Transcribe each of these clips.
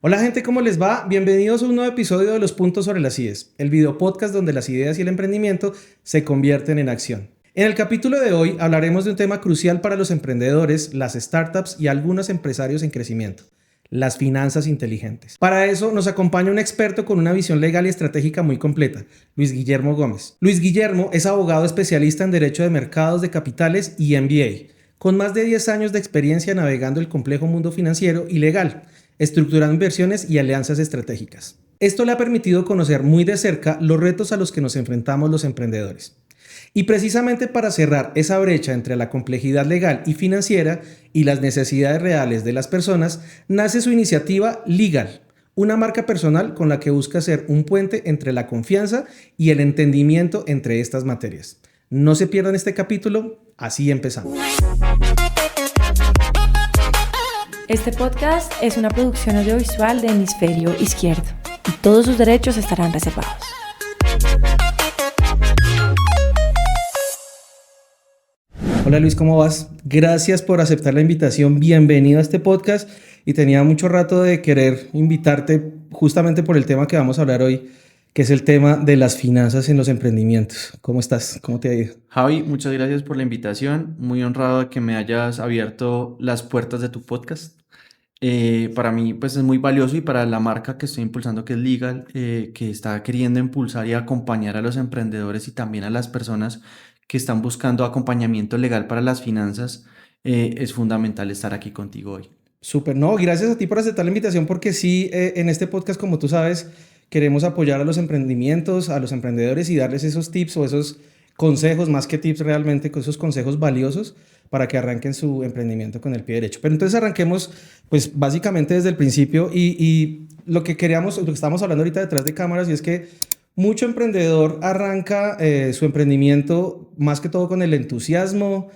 Hola gente, ¿cómo les va? Bienvenidos a un nuevo episodio de Los Puntos sobre las IES, el video podcast donde las ideas y el emprendimiento se convierten en acción. En el capítulo de hoy hablaremos de un tema crucial para los emprendedores, las startups y algunos empresarios en crecimiento: las finanzas inteligentes. Para eso nos acompaña un experto con una visión legal y estratégica muy completa, Luis Guillermo Gómez. Luis Guillermo es abogado especialista en Derecho de Mercados de Capitales y MBA, con más de 10 años de experiencia navegando el complejo mundo financiero y legal, estructurando inversiones y alianzas estratégicas. Esto le ha permitido conocer muy de cerca los retos a los que nos enfrentamos los emprendedores. Y precisamente para cerrar esa brecha entre la complejidad legal y financiera y las necesidades reales de las personas, nace su iniciativa Legal, una marca personal con la que busca ser un puente entre la confianza y el entendimiento entre estas materias. No se pierdan este capítulo, así empezamos. Este podcast es una producción audiovisual de Hemisferio Izquierdo y todos sus derechos estarán reservados. Hola Luis, ¿cómo vas? Gracias por aceptar la invitación, bienvenido a este podcast y tenía mucho rato de querer invitarte justamente por el tema que vamos a hablar hoy, que es el tema de las finanzas en los emprendimientos. ¿Cómo estás? ¿Cómo te ha ido? Javi, muchas gracias por la invitación. Muy honrado de que me hayas abierto las puertas de tu podcast. Para mí pues es muy valioso, y para la marca que estoy impulsando, que es Legal, que está queriendo impulsar y acompañar a los emprendedores y también a las personas que están buscando acompañamiento legal para las finanzas, es fundamental estar aquí contigo hoy. Súper, no, gracias a ti por aceptar la invitación porque sí, en este podcast, como tú sabes, queremos apoyar a los emprendimientos, a los emprendedores y darles esos tips o esos consejos, más que tips realmente, con esos consejos valiosos para que arranquen su emprendimiento con el pie derecho. Pero entonces arranquemos, pues básicamente desde el principio y lo que queríamos, lo que estamos hablando ahorita detrás de cámaras, y es que mucho emprendedor arranca su emprendimiento más que todo con el entusiasmo,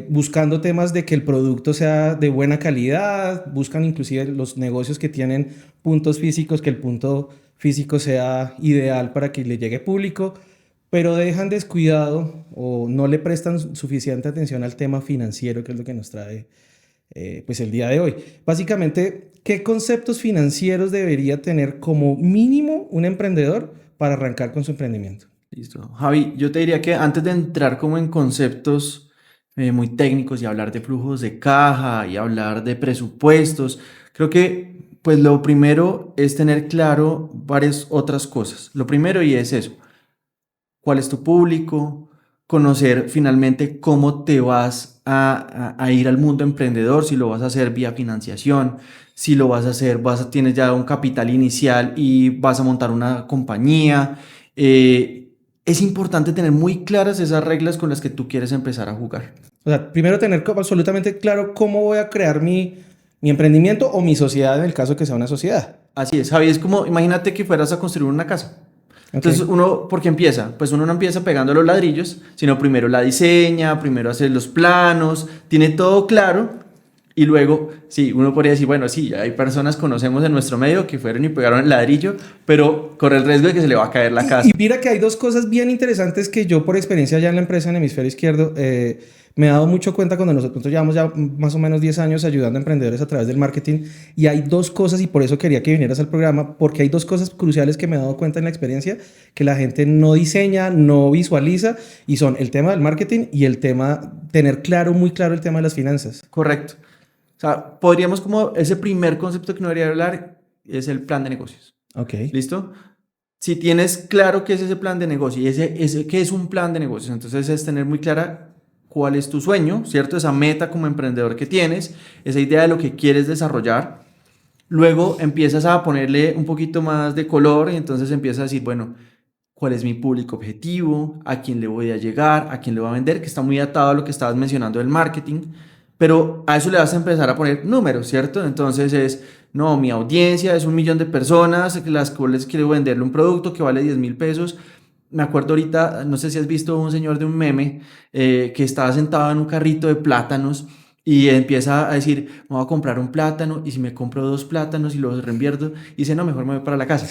buscando temas de que el producto sea de buena calidad, buscan inclusive los negocios que tienen puntos físicos, que el punto físico sea ideal para que le llegue público, pero dejan descuidado o no le prestan suficiente atención al tema financiero, que es lo que nos trae pues el día de hoy. Básicamente, ¿qué conceptos financieros debería tener como mínimo un emprendedor para arrancar con su emprendimiento? Listo. Javi, yo te diría que antes de entrar como en conceptos muy técnicos y hablar de flujos de caja y hablar de presupuestos, creo que pues lo primero es tener claro varias otras cosas. Lo primero, y es eso: cuál es tu público, conocer finalmente cómo te vas a ir al mundo emprendedor, si lo vas a hacer vía financiación, si lo vas a hacer, tienes ya un capital inicial y vas a montar una compañía. Es importante tener muy claras esas reglas con las que tú quieres empezar a jugar. O sea, primero tener absolutamente claro cómo voy a crear mi emprendimiento o mi sociedad en el caso que sea una sociedad. Así es, Javi, es como, imagínate que fueras a construir una casa. Entonces uno, ¿por qué empieza? Pues uno no empieza pegando los ladrillos, sino primero la diseña, primero hace los planos, tiene todo claro, y luego, sí, uno podría decir, bueno, sí, hay personas, conocemos en nuestro medio que fueron y pegaron el ladrillo, pero corre el riesgo de que se le va a caer la casa. Y mira que hay dos cosas bien interesantes que yo, por experiencia ya en la empresa en Hemisferio Izquierdo, me he dado mucho cuenta cuando nosotros llevamos ya más o menos 10 años ayudando a emprendedores a través del marketing, y hay dos cosas, y por eso quería que vinieras al programa, porque hay dos cosas cruciales que me he dado cuenta en la experiencia que la gente no diseña, no visualiza, y son el tema del marketing y el tema, tener claro, muy claro el tema de las finanzas. Correcto. O sea, podríamos, como ese primer concepto que no debería hablar es el plan de negocios. Ok. ¿Listo? Si tienes claro qué es ese plan de negocio y qué es un plan de negocios, entonces es tener muy clara cuál es tu sueño, ¿cierto? Esa meta como emprendedor que tienes, esa idea de lo que quieres desarrollar. Luego empiezas a ponerle un poquito más de color y entonces empiezas a decir, bueno, ¿cuál es mi público objetivo? ¿A quién le voy a llegar? ¿A quién le voy a vender? Que está muy atado a lo que estabas mencionando del marketing, pero a eso le vas a empezar a poner números, ¿cierto? Entonces no, mi audiencia es 1 millón de personas, las cuales quiero venderle un producto que vale 10,000 pesos. Me acuerdo ahorita, no sé si has visto un señor de un meme que estaba sentado en un carrito de plátanos y empieza a decir, me voy a comprar un plátano, y si me compro 2 plátanos y los reinvierto, y dice, no, mejor me voy para la casa.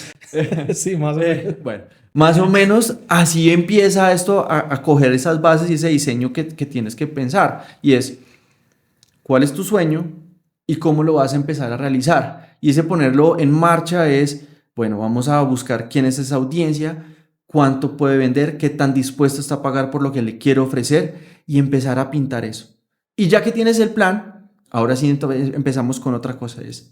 Sí, más o menos. Bueno, más o menos así empieza esto a coger esas bases y ese diseño que tienes que pensar, y es, ¿cuál es tu sueño y cómo lo vas a empezar a realizar? Y ese ponerlo en marcha es, bueno, vamos a buscar quién es esa audiencia, cuánto puede vender, qué tan dispuesto está a pagar por lo que le quiero ofrecer y empezar a pintar eso. Y ya que tienes el plan, ahora sí entonces empezamos con otra cosa, es,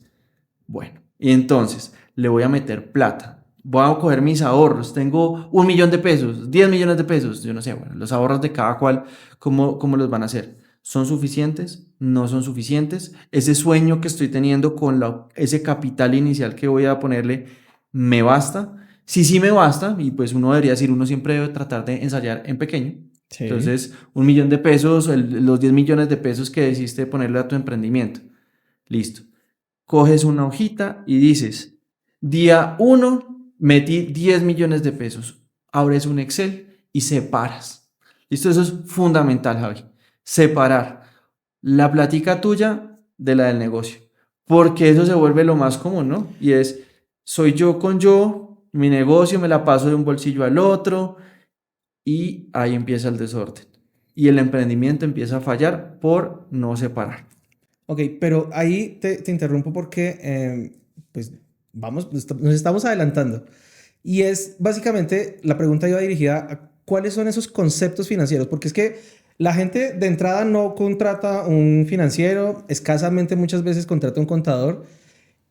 bueno, y entonces le voy a meter plata, voy a coger mis ahorros, tengo 1 millón de pesos, 10 millones de pesos, yo no sé, bueno, los ahorros de cada cual, ¿cómo los van a hacer? ¿Son suficientes? ¿No son suficientes? ¿Ese sueño que estoy teniendo con ese capital inicial que voy a ponerle, me basta? Sí me basta, y pues uno debería decir, uno siempre debe tratar de ensayar en pequeño. Sí. Entonces, 1 millón de pesos, los 10 millones de pesos que decidiste ponerle a tu emprendimiento. Listo. Coges una hojita y dices, día 1, metí 10 millones de pesos. Abres un Excel y separas. Listo, eso es fundamental, Javi. Separar la plática tuya de la del negocio. Porque eso se vuelve lo más común, ¿no? Y es, soy yo con yo, mi negocio me la paso de un bolsillo al otro y ahí empieza el desorden. Y el emprendimiento empieza a fallar por no separar. Ok, pero ahí te interrumpo porque pues nos estamos adelantando. Y es básicamente, la pregunta iba dirigida a cuáles son esos conceptos financieros, porque es que la gente de entrada no contrata un financiero, escasamente muchas veces contrata un contador,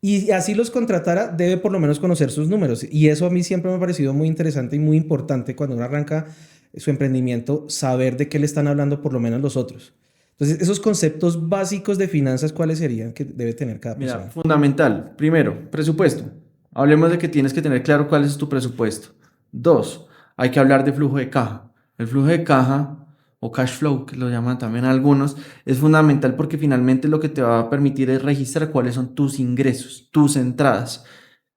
y así los contratara, debe por lo menos conocer sus números. Y eso a mí siempre me ha parecido muy interesante y muy importante cuando uno arranca su emprendimiento, saber de qué le están hablando por lo menos los otros. Entonces, esos conceptos básicos de finanzas, ¿cuáles serían que debe tener cada persona? Mira, fundamental. Primero, presupuesto. Hablemos de que tienes que tener claro cuál es tu presupuesto. 2, hay que hablar de flujo de caja. El flujo de caja o cash flow, que lo llaman también algunos, es fundamental porque finalmente lo que te va a permitir es registrar cuáles son tus ingresos, tus entradas.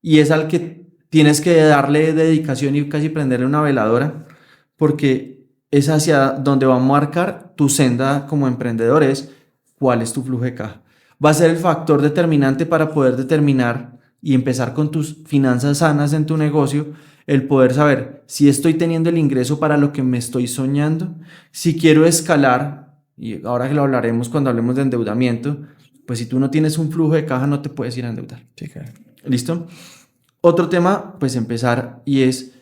Y es al que tienes que darle dedicación y casi prenderle una veladora, porque es hacia donde va a marcar tu senda como emprendedor, es cuál es tu flujo de caja. Va a ser el factor determinante para poder determinar y empezar con tus finanzas sanas en tu negocio, el poder saber si estoy teniendo el ingreso para lo que me estoy soñando, si quiero escalar, y ahora que lo hablaremos cuando hablemos de endeudamiento, pues si tú no tienes un flujo de caja no te puedes ir a endeudar. Sí, claro. ¿Listo? Otro tema, pues empezar, y es,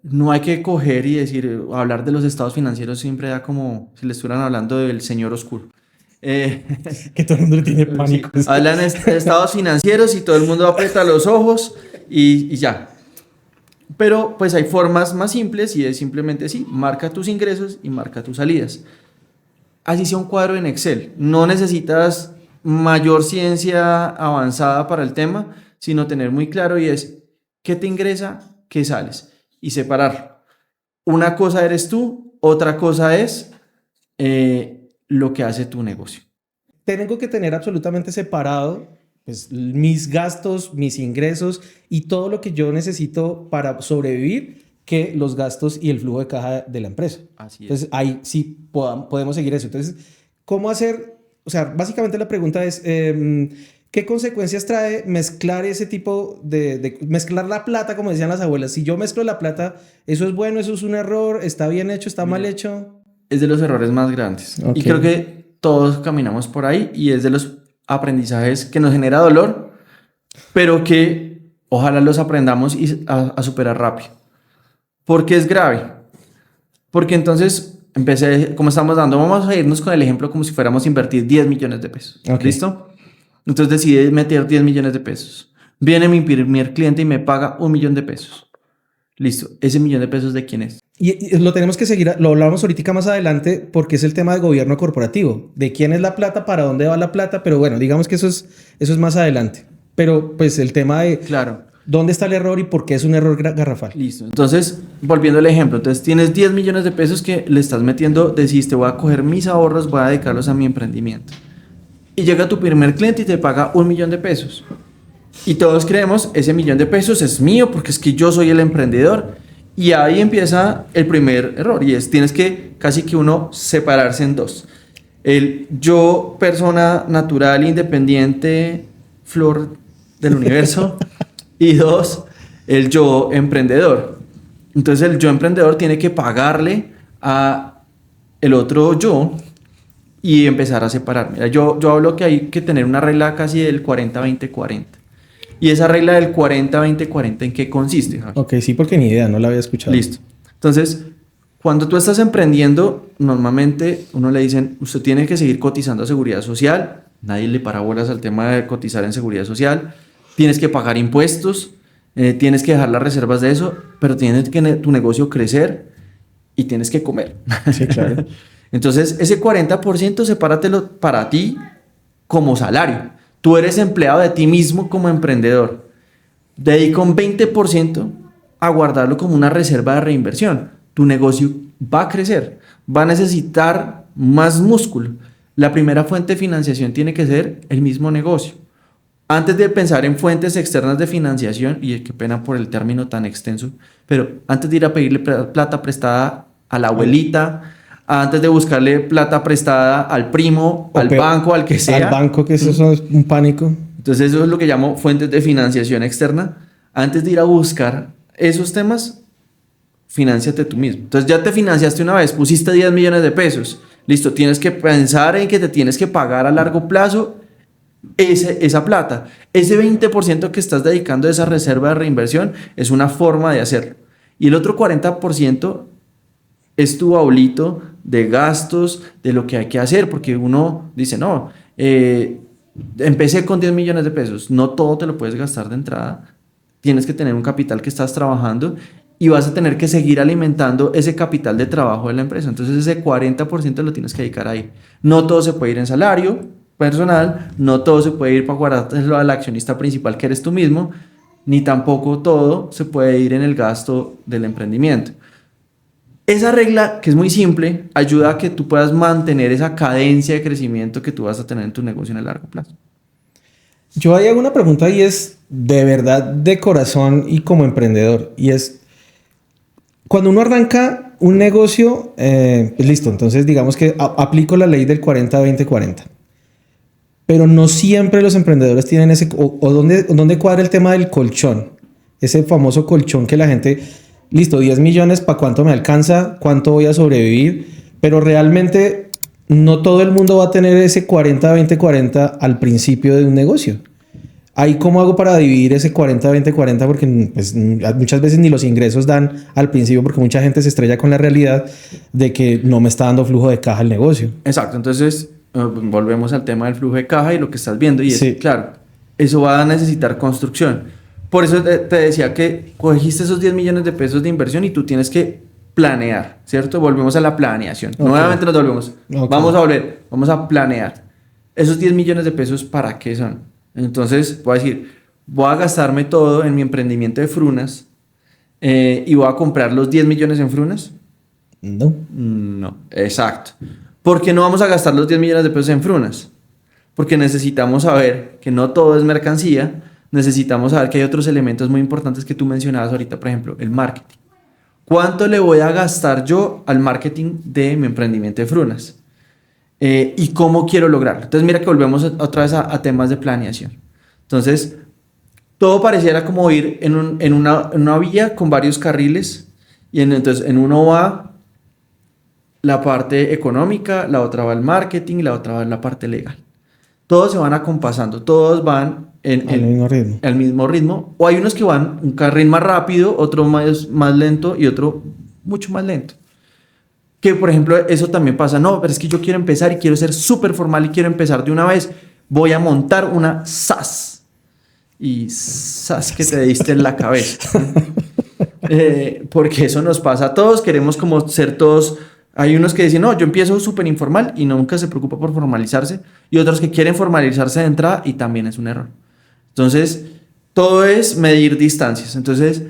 no hay que coger y decir, hablar de los estados financieros siempre da como si le estuvieran hablando del señor oscuro. Que todo el mundo le tiene pánico. Sí. Hablan de estados financieros y todo el mundo aprieta los ojos y ya. Pero pues hay formas más simples y es simplemente así, marca tus ingresos y marca tus salidas. Así sea un cuadro en Excel. No necesitas mayor ciencia avanzada para el tema, sino tener muy claro y es qué te ingresa, qué sales y separar. Una cosa eres tú, otra cosa es lo que hace tu negocio. Tengo que tener absolutamente separado pues, mis gastos, mis ingresos y todo lo que yo necesito para sobrevivir que los gastos y el flujo de caja de la empresa. Así es. Entonces ahí sí podemos seguir eso. Entonces, ¿cómo hacer? O sea, básicamente la pregunta es, ¿qué consecuencias trae mezclar ese tipo de mezclar la plata, como decían las abuelas? Si yo mezclo la plata, ¿eso es bueno? ¿Eso es un error? ¿Está bien hecho? ¿Está mal hecho? Es de los errores más grandes. Okay. Y creo que todos caminamos por ahí y es de los aprendizajes que nos genera dolor, pero que ojalá los aprendamos a superar rápido. ¿Por qué es grave? Porque entonces como estamos dando, vamos a irnos con el ejemplo como si fuéramos a invertir 10 millones de pesos. Okay. ¿Listo? Entonces decidí meter 10 millones de pesos. Viene mi primer cliente y me paga 1 millón de pesos. Listo. ¿Ese millón de pesos de quién es? Y lo tenemos que seguir, lo hablamos ahorita más adelante porque es el tema de gobierno corporativo. De quién es la plata, para dónde va la plata, pero bueno, digamos que eso es más adelante. Pero pues el tema de dónde está el error y por qué es un error garrafal. Listo. Entonces, volviendo al ejemplo, entonces tienes 10 millones de pesos que le estás metiendo, decidiste voy a coger mis ahorros, voy a dedicarlos a mi emprendimiento. Y llega tu primer cliente y te paga 1 millón de pesos. Y todos creemos, ese millón de pesos es mío porque es que yo soy el emprendedor. Y ahí empieza el primer error y es, tienes que casi que uno separarse en dos. El yo, persona natural, independiente, flor del universo. Y 2, el yo emprendedor. Entonces el yo emprendedor tiene que pagarle a el otro yo y empezar a separar. Mira, yo hablo que hay que tener una regla casi del 40-20-40. Y esa regla del 40-20-40, ¿en qué consiste, Javi? Ok, sí, porque ni idea, no la había escuchado. Listo. Entonces, cuando tú estás emprendiendo, normalmente uno le dicen, usted tiene que seguir cotizando a seguridad social. Nadie le para bolas al tema de cotizar en seguridad social. Tienes que pagar impuestos, tienes que dejar las reservas de eso, pero tienes que tu negocio crecer y tienes que comer. Sí, claro. Entonces, ese 40% sepáratelo para ti como salario. Tú eres empleado de ti mismo como emprendedor. Dedica un 20% a guardarlo como una reserva de reinversión. Tu negocio va a crecer, va a necesitar más músculo. La primera fuente de financiación tiene que ser el mismo negocio. Antes de pensar en fuentes externas de financiación, y qué pena por el término tan extenso, pero antes de ir a pedirle plata prestada a la abuelita, antes de buscarle plata prestada al primo, al banco, al que sea. Al banco, que eso es un pánico. Entonces eso es lo que llamo fuentes de financiación externa. Antes de ir a buscar esos temas, financiate tú mismo. Entonces ya te financiaste una vez, pusiste 10 millones de pesos. Listo, tienes que pensar en que te tienes que pagar a largo plazo esa plata. Ese 20% que estás dedicando a esa reserva de reinversión es una forma de hacerlo. Y el otro 40% es tu baulito de gastos, de lo que hay que hacer, porque uno dice, no, empecé con 10 millones de pesos, no todo te lo puedes gastar de entrada, tienes que tener un capital que estás trabajando y vas a tener que seguir alimentando ese capital de trabajo de la empresa. Entonces ese 40% lo tienes que dedicar ahí. No todo se puede ir en salario personal, no todo se puede ir para guardárselo al accionista principal que eres tú mismo, ni tampoco todo se puede ir en el gasto del emprendimiento. Esa regla, que es muy simple, ayuda a que tú puedas mantener esa cadencia de crecimiento que tú vas a tener en tu negocio en el largo plazo. Yo ahí hago una pregunta y es de verdad de corazón y como emprendedor, y es cuando uno arranca un negocio, pues listo, entonces digamos que aplico la ley del 40-20-40, pero no siempre los emprendedores tienen ese, o dónde cuadra el tema del colchón, ese famoso colchón que la gente, listo, 10 millones, ¿para cuánto me alcanza? ¿Cuánto voy a sobrevivir? Pero realmente no todo el mundo va a tener ese 40-20-40 al principio de un negocio. Ahí, ¿cómo hago para dividir ese 40-20-40? Porque pues, muchas veces ni los ingresos dan al principio, porque mucha gente se estrella con la realidad de que no me está dando flujo de caja el negocio. Exacto, entonces volvemos al tema del flujo de caja y lo que estás viendo. Y es, sí, claro, eso va a necesitar construcción. Por eso te decía que cogiste esos 10 millones de pesos de inversión y tú tienes que planear, ¿cierto? Volvemos a la planeación. Okay. Nuevamente nos volvemos. Okay. Vamos a planear. Esos 10 millones de pesos, ¿para qué son? Entonces, voy a decir, voy a gastarme todo en mi emprendimiento de frunas y voy a comprar los 10 millones en frunas. No, exacto. ¿Por qué no vamos a gastar los 10 millones de pesos en frunas? Porque necesitamos saber que no todo es mercancía, necesitamos saber que hay otros elementos muy importantes que tú mencionabas ahorita, por ejemplo, el marketing. ¿Cuánto le voy a gastar yo al marketing de mi emprendimiento de frunas? ¿Y cómo quiero lograrlo? Entonces mira que volvemos otra vez a temas de planeación. Entonces, todo pareciera como ir en una vía con varios carriles y entonces en uno va la parte económica, la otra va el marketing, la otra va la parte legal. Todos se van acompasando, todos van al mismo ritmo. O hay unos que van un carril más rápido, otro más lento y otro mucho más lento. Que, por ejemplo, eso también pasa. No, pero es que yo quiero empezar y quiero ser súper formal y quiero empezar de una vez. Voy a montar una SaaS. Y SaaS que te diste en la cabeza. Porque eso nos pasa a todos. Queremos como ser todos... Hay unos que dicen, no, yo empiezo súper informal y nunca se preocupa por formalizarse. Y otros que quieren formalizarse de entrada y también es un error. Entonces, todo es medir distancias. Entonces...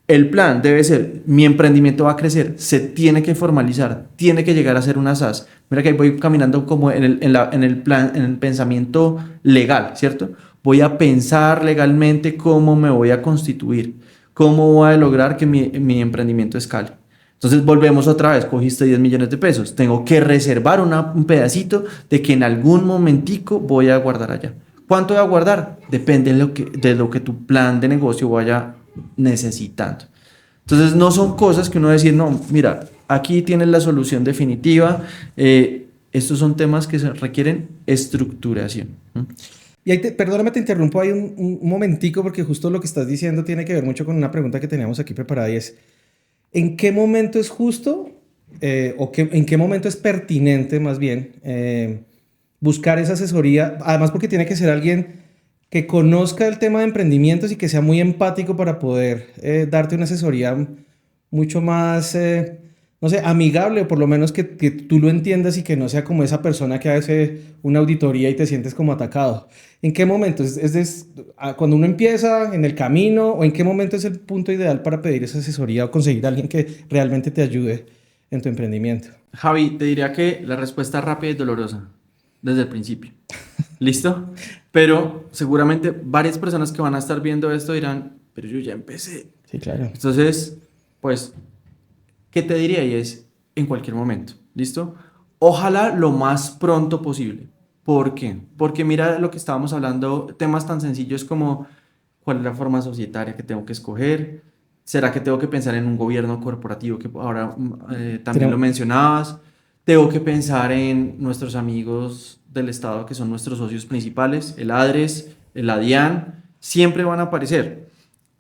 El plan debe ser, mi emprendimiento va a crecer, se tiene que formalizar, tiene que llegar a ser una SaaS. Mira que ahí voy caminando como en el pensamiento legal, ¿cierto? Voy a pensar legalmente cómo me voy a constituir, cómo voy a lograr que mi emprendimiento escale. Entonces volvemos otra vez, cogiste 10 millones de pesos, tengo que reservar un pedacito de que en algún momentico voy a guardar allá. ¿Cuánto voy a guardar? Depende de lo que tu plan de negocio vaya necesitando. Entonces no son cosas que uno decir, no, mira, aquí tienes la solución definitiva. Estos son temas que requieren estructuración. Y ahí perdóname, te interrumpo ahí un momentico porque justo lo que estás diciendo tiene que ver mucho con una pregunta que teníamos aquí preparada y es, ¿en qué momento es justo en qué momento es pertinente más bien buscar esa asesoría? Además porque tiene que ser alguien que conozca el tema de emprendimientos y que sea muy empático para poder darte una asesoría mucho más, no sé, amigable, o por lo menos que tú lo entiendas y que no sea como esa persona que hace una auditoría y te sientes como atacado. ¿En qué momento? ¿Cuando uno empieza, en el camino, o en qué momento es el punto ideal para pedir esa asesoría o conseguir a alguien que realmente te ayude en tu emprendimiento? Javi, te diría que la respuesta es rápida y dolorosa desde el principio. ¿Listo? Pero seguramente varias personas que van a estar viendo esto dirán, pero yo ya empecé. Sí, claro. Entonces, pues, ¿qué te diría? Y es en cualquier momento. ¿Listo? Ojalá lo más pronto posible. ¿Por qué? Porque mira lo que estábamos hablando, temas tan sencillos como cuál es la forma societaria que tengo que escoger. ¿Será que tengo que pensar en un gobierno corporativo que ahora también lo mencionabas? Tengo que pensar en nuestros amigos del Estado que son nuestros socios principales, el ADRES, el ADIAN, siempre van a aparecer.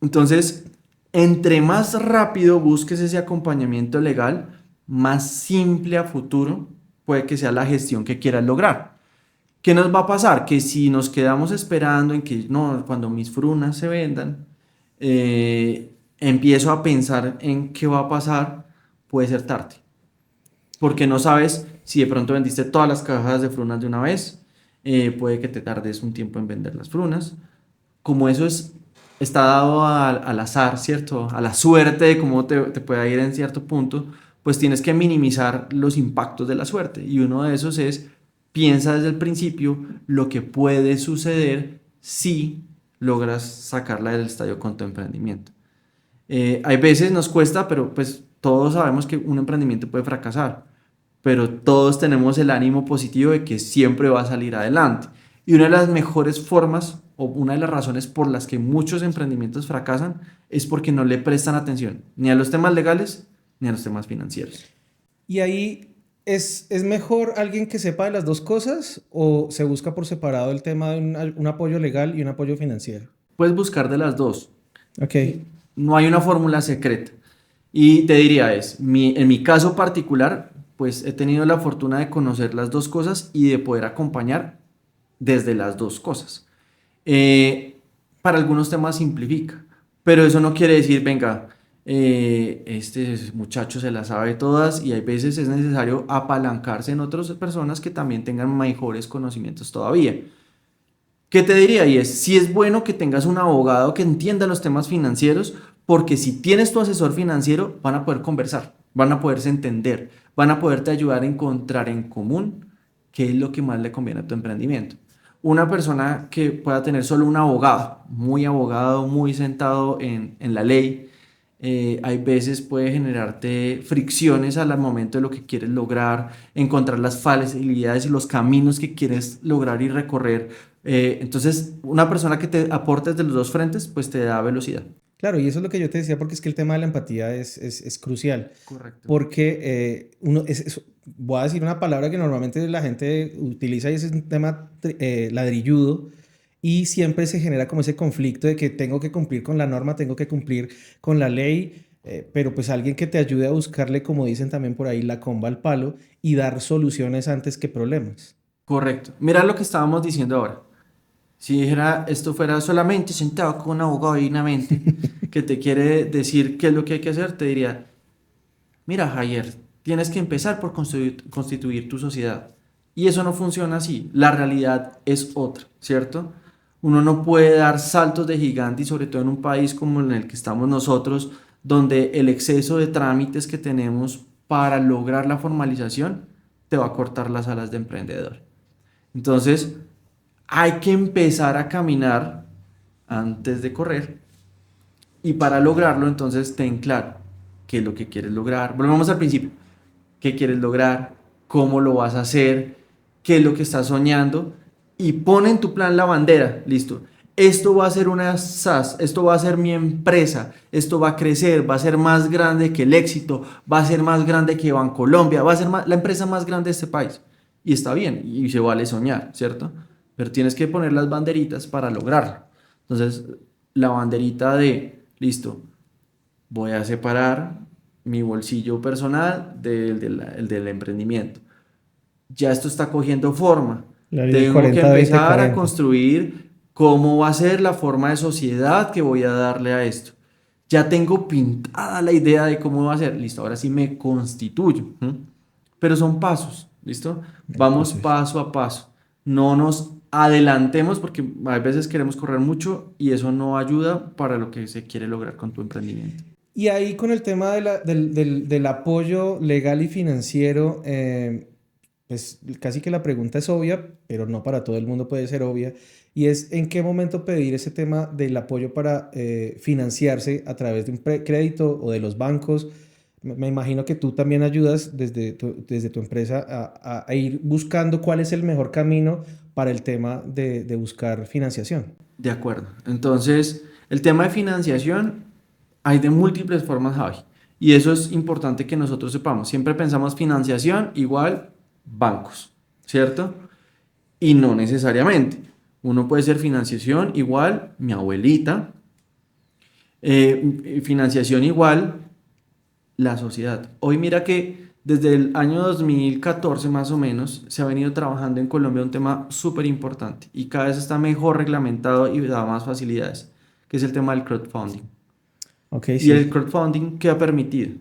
Entonces, entre más rápido busques ese acompañamiento legal, más simple a futuro puede que sea la gestión que quieras lograr. ¿Qué nos va a pasar? Que si nos quedamos esperando en que no, cuando mis frunas se vendan, empiezo a pensar en qué va a pasar, puede ser tarde. Porque no sabes si de pronto vendiste todas las cajas de frunas de una vez, puede que te tardes un tiempo en vender las frunas. Como eso está dado al azar, ¿cierto? A la suerte de cómo te puede ir en cierto punto, pues tienes que minimizar los impactos de la suerte. Y uno de esos es, piensa desde el principio lo que puede suceder si logras sacarla del estadio con tu emprendimiento. Hay veces nos cuesta, pero pues todos sabemos que un emprendimiento puede fracasar, pero todos tenemos el ánimo positivo de que siempre va a salir adelante. Y una de las mejores formas o una de las razones por las que muchos emprendimientos fracasan es porque no le prestan atención ni a los temas legales ni a los temas financieros. Y ahí ¿es mejor alguien que sepa de las dos cosas o se busca por separado el tema de un apoyo legal y un apoyo financiero? Puedes buscar de las dos. Ok. No hay una fórmula secreta. Y te diría en mi caso particular, pues he tenido la fortuna de conocer las dos cosas y de poder acompañar desde las dos cosas. Para algunos temas simplifica, pero eso no quiere decir, venga, este muchacho se las sabe todas, y hay veces es necesario apalancarse en otras personas que también tengan mejores conocimientos todavía. ¿Qué te diría? Y si es bueno que tengas un abogado que entienda los temas financieros, porque si tienes tu asesor financiero van a poder conversar, van a poderse entender, van a poderte ayudar a encontrar en común qué es lo que más le conviene a tu emprendimiento. Una persona que pueda tener solo un abogado, muy sentado en la ley, hay veces puede generarte fricciones al momento de lo que quieres lograr, encontrar las facilidades y los caminos que quieres lograr y recorrer. Entonces, una persona que te aporte desde los dos frentes, pues te da velocidad. Claro, y eso es lo que yo te decía, porque es que el tema de la empatía es crucial. Correcto. Porque voy a decir una palabra que normalmente la gente utiliza y ese es un tema ladrilludo, y siempre se genera como ese conflicto de que tengo que cumplir con la norma, tengo que cumplir con la ley, pero pues alguien que te ayude a buscarle, como dicen también por ahí, la comba al palo y dar soluciones antes que problemas. Correcto. Mira lo que estábamos diciendo ahora. Si esto fuera solamente sentado con un abogado divinamente que te quiere decir qué es lo que hay que hacer, te diría, mira, Javier, tienes que empezar por constituir tu sociedad. Y eso no funciona así. La realidad es otra, ¿cierto? Uno no puede dar saltos de gigante, y sobre todo en un país como en el que estamos nosotros, donde el exceso de trámites que tenemos para lograr la formalización te va a cortar las alas de emprendedor. Entonces, hay que empezar a caminar antes de correr, y para lograrlo, entonces, ten claro qué es lo que quieres lograr. Volvemos al principio. ¿Qué quieres lograr? ¿Cómo lo vas a hacer? ¿Qué es lo que estás soñando? Y pon en tu plan la bandera. Listo. Esto va a ser una SaaS, esto va a ser mi empresa, esto va a crecer, va a ser más grande que el éxito, va a ser más grande que Bancolombia, va a ser la empresa más grande de este país. Y está bien, y se vale soñar, ¿cierto? pero tienes que poner las banderitas para lograrlo. Entonces, la banderita de, listo, voy a separar mi bolsillo personal del emprendimiento. Ya esto está cogiendo forma. Tengo que empezar a construir cómo va a ser la forma de sociedad que voy a darle a esto. Ya tengo pintada la idea de cómo va a ser. Listo, ahora sí me constituyo. Pero son pasos, ¿listo? Vamos paso a paso. No nos adelantemos porque a veces queremos correr mucho y eso no ayuda para lo que se quiere lograr con tu emprendimiento. Y ahí con el tema del apoyo legal y financiero, pues casi que la pregunta es obvia, pero no para todo el mundo puede ser obvia, y es en qué momento pedir ese tema del apoyo para financiarse a través de un crédito o de los bancos. Me imagino que tú también ayudas desde tu empresa a ir buscando cuál es el mejor camino para el tema de buscar financiación. De acuerdo. Entonces, el tema de financiación hay de múltiples formas, Javi. Y eso es importante que nosotros sepamos. Siempre pensamos financiación igual bancos, ¿cierto? Y no necesariamente. Uno puede ser financiación igual mi abuelita, financiación igual la sociedad. Hoy mira que desde el año 2014 más o menos se ha venido trabajando en Colombia un tema súper importante y cada vez está mejor reglamentado y da más facilidades, que es el tema del crowdfunding. Okay, y el crowdfunding, ¿qué ha permitido?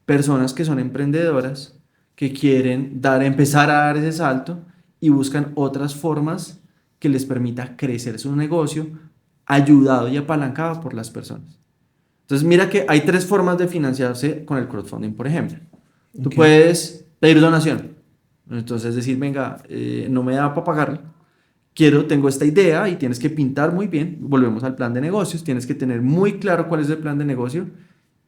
Personas que son emprendedoras, que quieren empezar a dar ese salto y buscan otras formas que les permita crecer su negocio, ayudado y apalancado por las personas. Entonces mira que hay 3 formas de financiarse con el crowdfunding, por ejemplo. Tú puedes pedir donación. Entonces decir, venga, no me da para pagarlo. Tengo esta idea y tienes que pintar muy bien. Volvemos al plan de negocios. Tienes que tener muy claro cuál es el plan de negocio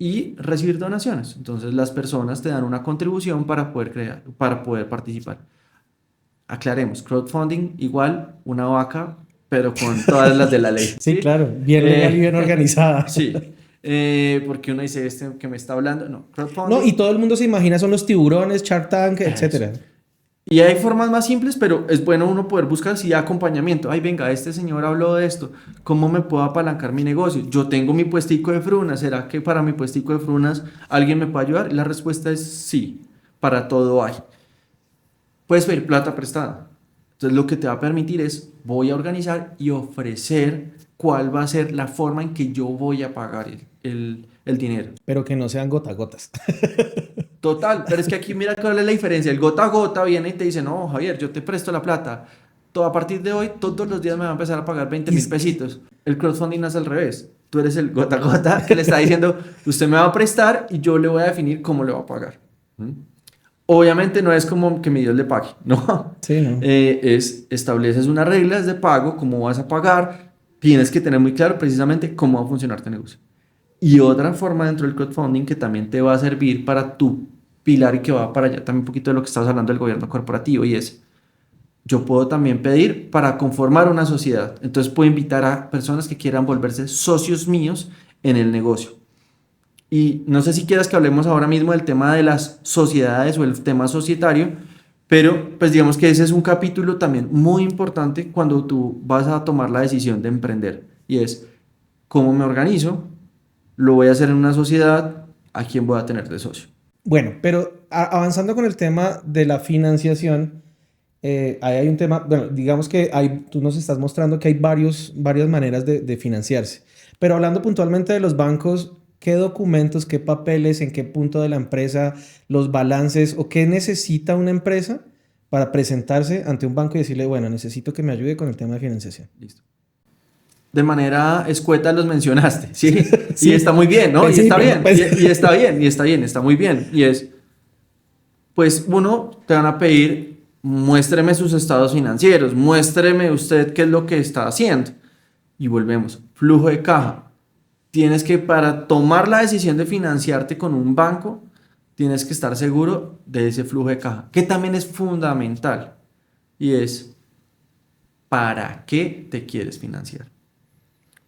y recibir donaciones. Entonces las personas te dan una contribución para poder participar. Aclaremos, crowdfunding igual una vaca, pero con todas las de la ley. Sí, claro, bien legal y bien organizada. Sí. Porque uno dice, que me está hablando, no, crowdfunding. No, y todo el mundo se imagina son los tiburones, Shark Tank, etcétera. Y hay formas más simples, pero es bueno uno poder buscar si acompañamiento. Ay, venga, este señor habló de esto, ¿cómo me puedo apalancar mi negocio? Yo tengo mi puestico de frunas, ¿será que para mi puestico de frunas alguien me puede ayudar? La respuesta es sí, para todo hay. Puedes pedir plata prestada. Entonces lo que te va a permitir es, voy a organizar y ofrecer cuál va a ser la forma en que yo voy a pagar el dinero. Pero que no sean gota a gotas. Total, pero es que aquí mira cuál es la diferencia. El gota a gota viene y te dice, no, Javier, yo te presto la plata. A partir de hoy, todos los días me va a empezar a pagar 20,000 pesitos. El crowdfunding es al revés. Tú eres el gota a gota que le está diciendo, usted me va a prestar y yo le voy a definir cómo le va a pagar. Obviamente no es como que mi Dios le pague, ¿no? Sí, no. Estableces unas reglas de pago, cómo vas a pagar, tienes que tener muy claro precisamente cómo va a funcionar tu negocio. Y otra forma dentro del crowdfunding que también te va a servir para tu pilar y que va para allá también un poquito de lo que estabas hablando del gobierno corporativo y es, yo puedo también pedir para conformar una sociedad. Entonces puedo invitar a personas que quieran volverse socios míos en el negocio. Y no sé si quieras que hablemos ahora mismo del tema de las sociedades o el tema societario, pero pues digamos que ese es un capítulo también muy importante cuando tú vas a tomar la decisión de emprender. Y es, ¿cómo me organizo? ¿Lo voy a hacer en una sociedad? ¿A quién voy a tener de socio? Bueno, pero avanzando con el tema de la financiación, ahí hay un tema, bueno, digamos que tú nos estás mostrando que hay varias maneras de financiarse, pero hablando puntualmente de los bancos, ¿qué documentos, qué papeles, en qué punto de la empresa, los balances o qué necesita una empresa para presentarse ante un banco y decirle, bueno, necesito que me ayude con el tema de financiación? Listo. De manera escueta los mencionaste, ¿sí? Sí. Y está muy bien, ¿no? Pues y sí, está bien, pues... y está bien, está muy bien. Y es, pues uno, te van a pedir, muéstreme sus estados financieros, muéstreme usted qué es lo que está haciendo. Y volvemos, flujo de caja. Tienes que, para tomar la decisión de financiarte con un banco, tienes que estar seguro de ese flujo de caja, que también es fundamental. Y es, ¿para qué te quieres financiar?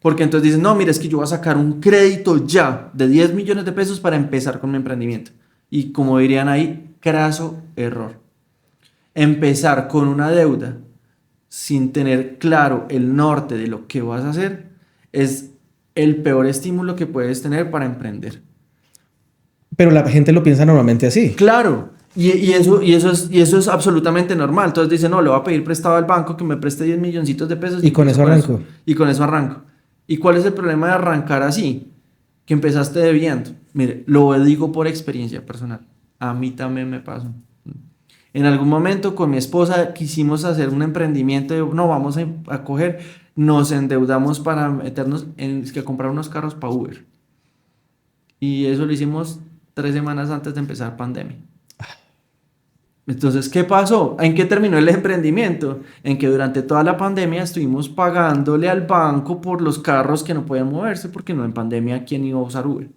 Porque entonces dices, no, mira, es que yo voy a sacar un crédito ya de 10 millones de pesos para empezar con mi emprendimiento. Y como dirían ahí, craso error. Empezar con una deuda sin tener claro el norte de lo que vas a hacer es el peor estímulo que puedes tener para emprender. Pero la gente lo piensa normalmente así. Claro, y eso es absolutamente normal. Entonces dicen, no, le voy a pedir prestado al banco que me preste 10 milloncitos de pesos. Y con eso arranco. Y con eso arranco. ¿Y cuál es el problema de arrancar así? Que empezaste debiendo. Mire, lo digo por experiencia personal. A mí también me pasó. En algún momento con mi esposa quisimos hacer un emprendimiento de, no, vamos a coger, nos endeudamos para meternos en que comprar unos carros para Uber. Y eso lo hicimos 3 semanas antes de empezar pandemia. Entonces, ¿qué pasó? ¿En qué terminó el emprendimiento? En que durante toda la pandemia estuvimos pagándole al banco por los carros que no podían moverse, porque no en pandemia, ¿quién iba a usar Uber?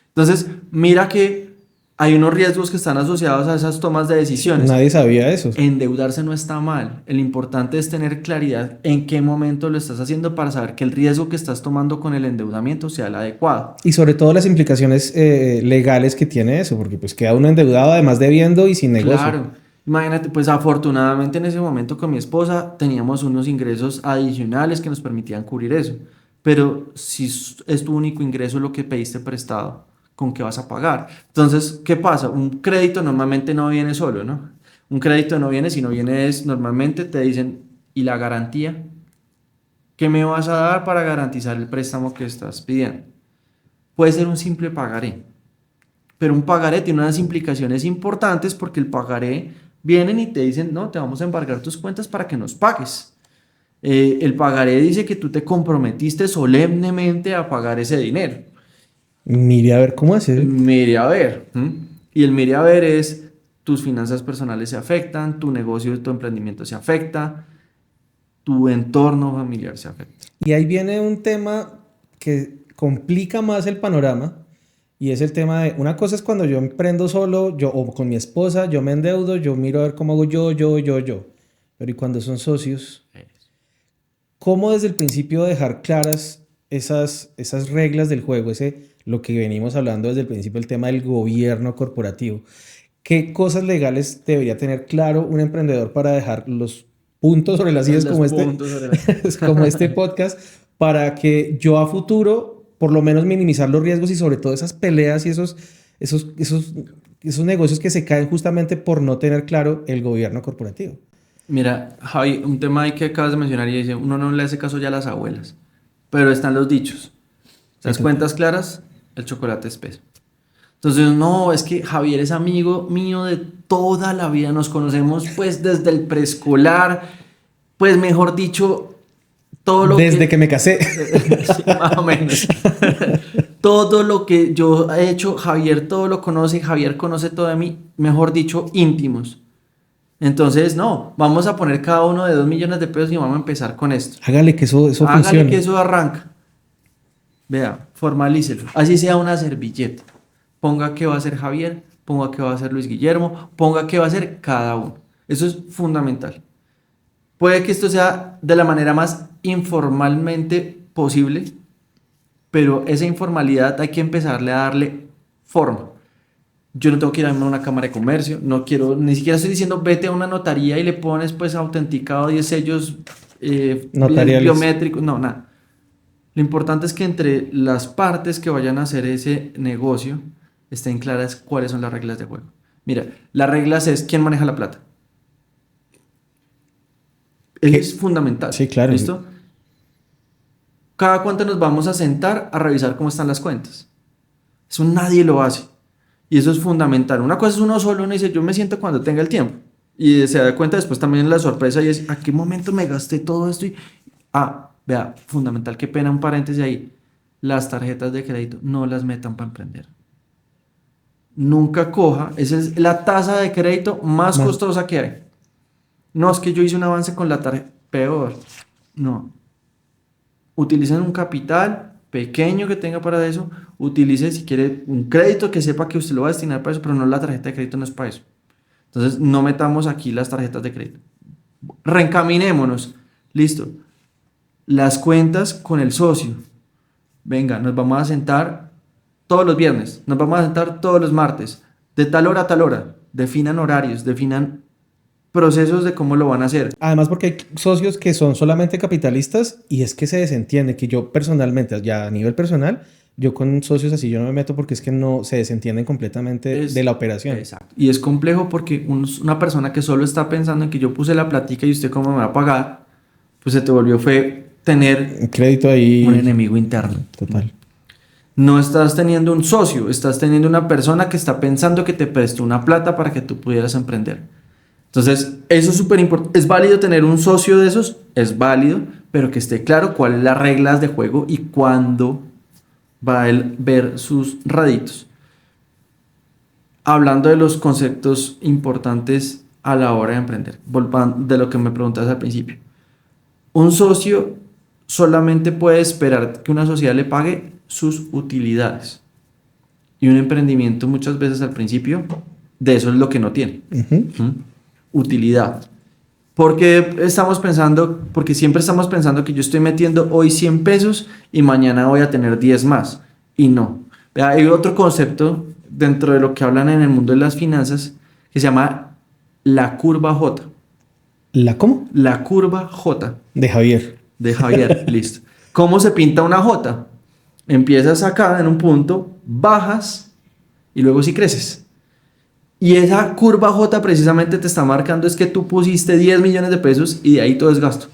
Entonces, mira que hay unos riesgos que están asociados a esas tomas de decisiones. Nadie sabía eso. Endeudarse no está mal. El importante es tener claridad en qué momento lo estás haciendo para saber que el riesgo que estás tomando con el endeudamiento sea el adecuado. Y sobre todo las implicaciones legales que tiene eso, porque pues queda uno endeudado, además debiendo y sin negocio. Claro. Imagínate, pues afortunadamente en ese momento con mi esposa teníamos unos ingresos adicionales que nos permitían cubrir eso. Pero si es tu único ingreso lo que pediste prestado, ¿con qué vas a pagar? Entonces, ¿qué pasa? Un crédito normalmente no viene solo, ¿no? Un crédito no viene, sino viene normalmente te dicen, ¿y la garantía? ¿Qué me vas a dar para garantizar el préstamo que estás pidiendo? Puede ser un simple pagaré, pero un pagaré tiene unas implicaciones importantes porque el pagaré vienen y te dicen, no, te vamos a embargar tus cuentas para que nos pagues. El pagaré dice que tú te comprometiste solemnemente a pagar ese dinero. Mire a ver cómo hace. Mire a ver. Y el mire a ver es tus finanzas personales se afectan, tu negocio, tu emprendimiento se afecta, tu entorno familiar se afecta. Y ahí viene un tema que complica más el panorama y es el tema de, una cosa es cuando yo emprendo solo, yo o con mi esposa, yo me endeudo, yo miro a ver cómo hago yo. Pero ¿y cuando son socios? ¿Cómo desde el principio dejar claras esas reglas del juego? Lo que venimos hablando desde el principio, el tema del gobierno corporativo. ¿Qué cosas legales debería tener claro un emprendedor para dejar los puntos sobre las IES como este podcast, para que yo a futuro, por lo menos minimizar los riesgos y sobre todo esas peleas y esos negocios que se caen justamente por no tener claro el gobierno corporativo? Mira, Javi, un tema ahí que acabas de mencionar y dice, uno no le hace caso ya a las abuelas, pero están los dichos. Las cuentas claras, el chocolate espeso. Entonces, no, es que Javier es amigo mío de toda la vida, nos conocemos pues desde el preescolar, pues mejor dicho, todo lo desde que me casé. Sí, más o menos. Todo lo que yo he hecho, Javier todo lo conoce, Javier conoce todo de mí, mejor dicho, íntimos. Entonces, no, vamos a poner cada uno de 2 millones de pesos y vamos a empezar con esto. Hágale que eso funcione. Hágale que eso arranca. Vea, formalícelo. Así sea una servilleta. Ponga qué va a hacer Javier, ponga qué va a hacer Luis Guillermo, ponga qué va a hacer cada uno. Eso es fundamental. Puede que esto sea de la manera más informalmente posible, pero esa informalidad hay que empezarle a darle forma. Yo no tengo que ir a una cámara de comercio, no quiero, ni siquiera estoy diciendo vete a una notaría y le pones pues autenticado 10 sellos biométricos, no, nada. Lo importante es que entre las partes que vayan a hacer ese negocio estén claras cuáles son las reglas de juego. Mira, las reglas es quién maneja la plata. Eso es fundamental. Sí, claro. ¿Listo? Cada cuánto nos vamos a sentar a revisar cómo están las cuentas. Eso nadie lo hace. Y eso es fundamental. Una cosa es uno solo, uno dice, yo me siento cuando tenga el tiempo. Y se da cuenta después también la sorpresa y es, ¿a qué momento me gasté todo esto? Vea, fundamental, qué pena, un paréntesis ahí. Las tarjetas de crédito no las metan para emprender. Nunca coja, esa es la tasa de crédito más costosa que hay. No, es que yo hice un avance con la tarjeta, peor. No. Utilicen un capital pequeño que tenga para eso. Utilice, si quiere, un crédito que sepa que usted lo va a destinar para eso, pero no, la tarjeta de crédito no es para eso. Entonces, no metamos aquí las tarjetas de crédito. Reencaminémonos. Listo. Las cuentas con el socio. Venga, nos vamos a sentar todos los viernes, nos vamos a sentar todos los martes, de tal hora a tal hora. Definan horarios, definan procesos de cómo lo van a hacer. Además, porque hay socios que son solamente capitalistas y es que se desentiende, que yo personalmente, ya a nivel personal, yo con socios así yo no me meto porque es que no se desentienden completamente de la operación. Exacto. Y es complejo porque una persona que solo está pensando en que yo puse la platica y usted cómo me va a pagar, pues se te volvió fue tener Un crédito ahí. un enemigo interno. Total. No estás teniendo un socio, estás teniendo una persona que está pensando que te prestó una plata para que tú pudieras emprender. Entonces, eso es súper importante. ¿Es válido tener un socio de esos? Es válido, pero que esté claro cuáles son las reglas de juego y cuándo va a él ver sus raditos. Hablando de los conceptos importantes a la hora de emprender, volviendo de lo que me preguntas al principio. Un socio solamente puede esperar que una sociedad le pague sus utilidades. Y un emprendimiento muchas veces al principio, de eso es lo que no tiene. Utilidad. Porque siempre estamos pensando que yo estoy metiendo hoy 100 pesos y mañana voy a tener 10 más. Y no. Hay otro concepto dentro de lo que hablan en el mundo de las finanzas que se llama la curva J. ¿La cómo? La curva J. De Javier. De Javier, listo. ¿Cómo se pinta una J? Empiezas acá en un punto, bajas y luego sí creces. Y esa curva J precisamente te está marcando es que tú pusiste 10 millones de pesos y de ahí todo es gasto.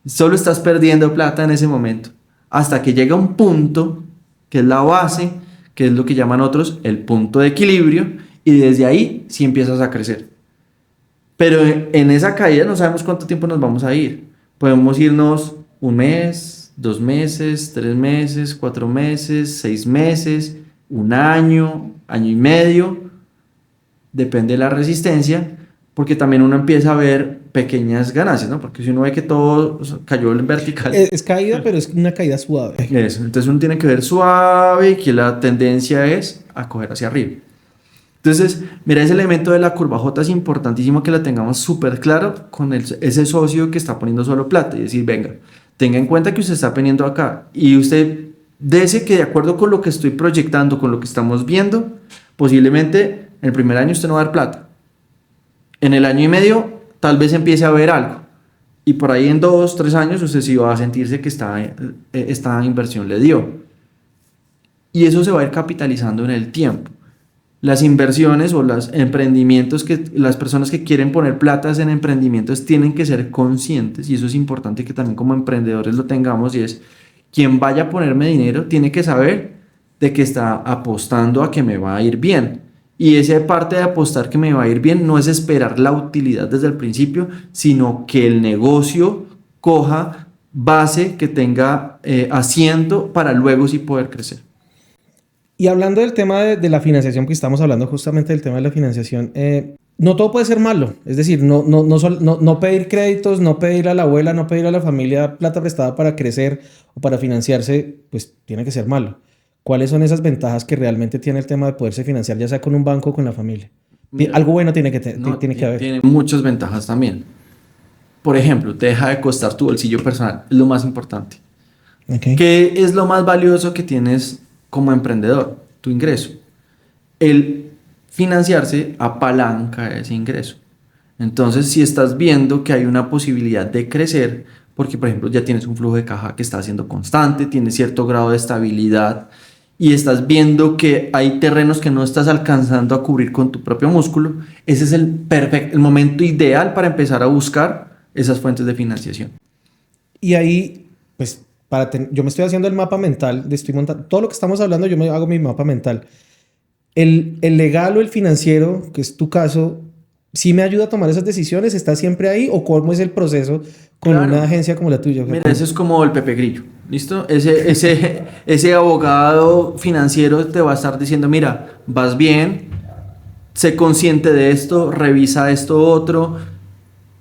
Solo estás perdiendo plata en ese momento. Hasta que llega un punto, que es la base, que es lo que llaman otros el punto de equilibrio, y desde ahí sí empiezas a crecer. Pero en esa caída no sabemos cuánto tiempo nos vamos a ir. Podemos irnos un mes, 2 meses, 3 meses, 4 meses, 6 meses, un año, año y medio. Depende de la resistencia, porque también uno empieza a ver pequeñas ganancias, ¿no? Porque si uno ve que todo cayó en vertical. Es caída, pero es una caída suave. Eso, entonces uno tiene que ver suave y que la tendencia es a coger hacia arriba. Entonces, mira, ese elemento de la curva J es importantísimo que la tengamos súper claro con ese socio que está poniendo solo plata y decir, venga, tenga en cuenta que usted está poniendo acá y usted dese que de acuerdo con lo que estoy proyectando, con lo que estamos viendo, posiblemente en el primer año usted no va a dar plata. En el año y medio tal vez empiece a ver algo y por ahí en 2, 3 años usted sí va a sentirse que esta inversión le dio. Y eso se va a ir capitalizando en el tiempo. Las inversiones o los emprendimientos, las personas que quieren poner platas en emprendimientos tienen que ser conscientes, y eso es importante que también como emprendedores lo tengamos, y es quien vaya a ponerme dinero tiene que saber de que está apostando a que me va a ir bien. Y esa parte de apostar que me va a ir bien no es esperar la utilidad desde el principio, sino que el negocio coja base, que tenga asiento para luego sí poder crecer. Y hablando del tema de la financiación, que estamos hablando justamente del tema de la financiación, no todo puede ser malo. Es decir, no pedir créditos, no pedir a la abuela, no pedir a la familia plata prestada para crecer o para financiarse, pues tiene que ser malo. ¿Cuáles son esas ventajas que realmente tiene el tema de poderse financiar, ya sea con un banco o con la familia? Mira, algo bueno tiene que haber. Tiene muchas ventajas también. Por ejemplo, te deja de costar tu bolsillo personal. Es lo más importante. Okay. ¿Qué es lo más valioso que tienes como emprendedor? Tu ingreso. El financiarse apalanca ese ingreso. Entonces, si estás viendo que hay una posibilidad de crecer, porque por ejemplo ya tienes un flujo de caja que está siendo constante, tienes cierto grado de estabilidad y estás viendo que hay terrenos que no estás alcanzando a cubrir con tu propio músculo, ese es el momento ideal para empezar a buscar esas fuentes de financiación. Y ahí, pues, yo me estoy haciendo el mapa mental, estoy montando todo lo que estamos hablando, yo me hago mi mapa mental. El legal o el financiero, que es tu caso, ¿sí me ayuda a tomar esas decisiones? ¿Está siempre ahí? ¿O cómo es el proceso con una agencia como la tuya? Mira, eso es como el Pepe Grillo, ¿listo? Ese abogado financiero te va a estar diciendo, mira, vas bien, sé consciente de esto, revisa esto otro,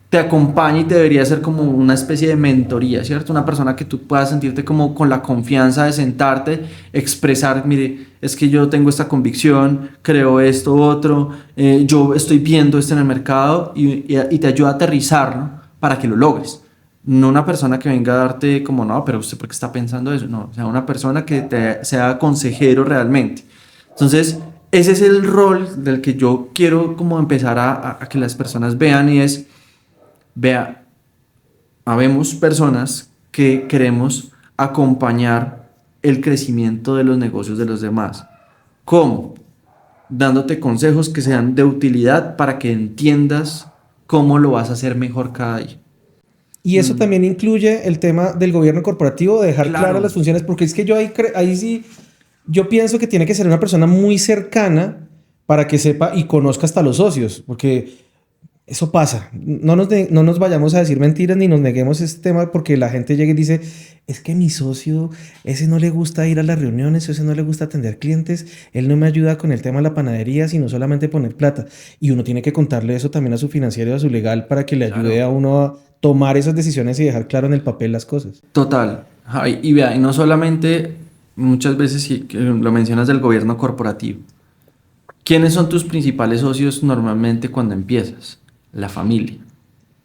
te acompaña y te debería ser como una especie de mentoría, ¿cierto? Una persona que tú puedas sentirte como con la confianza de sentarte, expresar, mire, es que yo tengo esta convicción, creo esto otro, yo estoy viendo esto en el mercado y te ayuda a aterrizar, ¿no? Para que lo logres. No una persona que venga a darte como, no, pero usted ¿por qué está pensando eso? No, o sea, una persona que sea consejero realmente. Entonces, ese es el rol del que yo quiero como empezar a que las personas vean y es, habemos personas que queremos acompañar el crecimiento de los negocios de los demás. ¿Cómo? Dándote consejos que sean de utilidad para que entiendas cómo lo vas a hacer mejor cada día. Y eso también incluye el tema del gobierno corporativo, de dejar Claro. claras las funciones, porque es que yo ahí sí, yo pienso que tiene que ser una persona muy cercana para que sepa y conozca hasta los socios, porque eso pasa. No nos vayamos a decir mentiras ni nos neguemos este tema porque la gente llega y dice, es que mi socio, ese no le gusta ir a las reuniones, ese no le gusta atender clientes, él no me ayuda con el tema de la panadería, sino solamente poner plata. Y uno tiene que contarle eso también a su financiero y a su legal para que le ayude a uno a tomar esas decisiones y dejar claro en el papel las cosas. Total. Javi, y vea, y no solamente muchas veces que lo mencionas del gobierno corporativo. ¿Quiénes son tus principales socios normalmente cuando empiezas? La familia.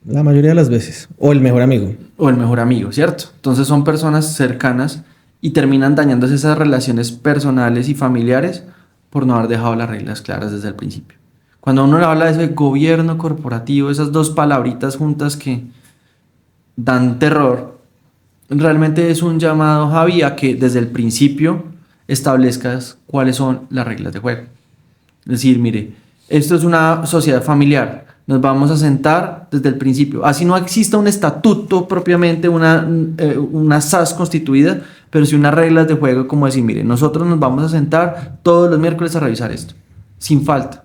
La mayoría de las veces. O el mejor amigo. O el mejor amigo, ¿cierto? Entonces son personas cercanas y terminan dañándose esas relaciones personales y familiares por no haber dejado las reglas claras desde el principio. Cuando uno le habla de ese gobierno corporativo, esas dos palabritas juntas que dan terror, realmente es un llamado, Javi, a que desde el principio establezcas cuáles son las reglas de juego. Es decir, mire, esto es una sociedad familiar, nos vamos a sentar desde el principio. Así no exista un estatuto propiamente, una SAS constituida, pero sí unas reglas de juego como decir, mire, nosotros nos vamos a sentar todos los miércoles a revisar esto, sin falta.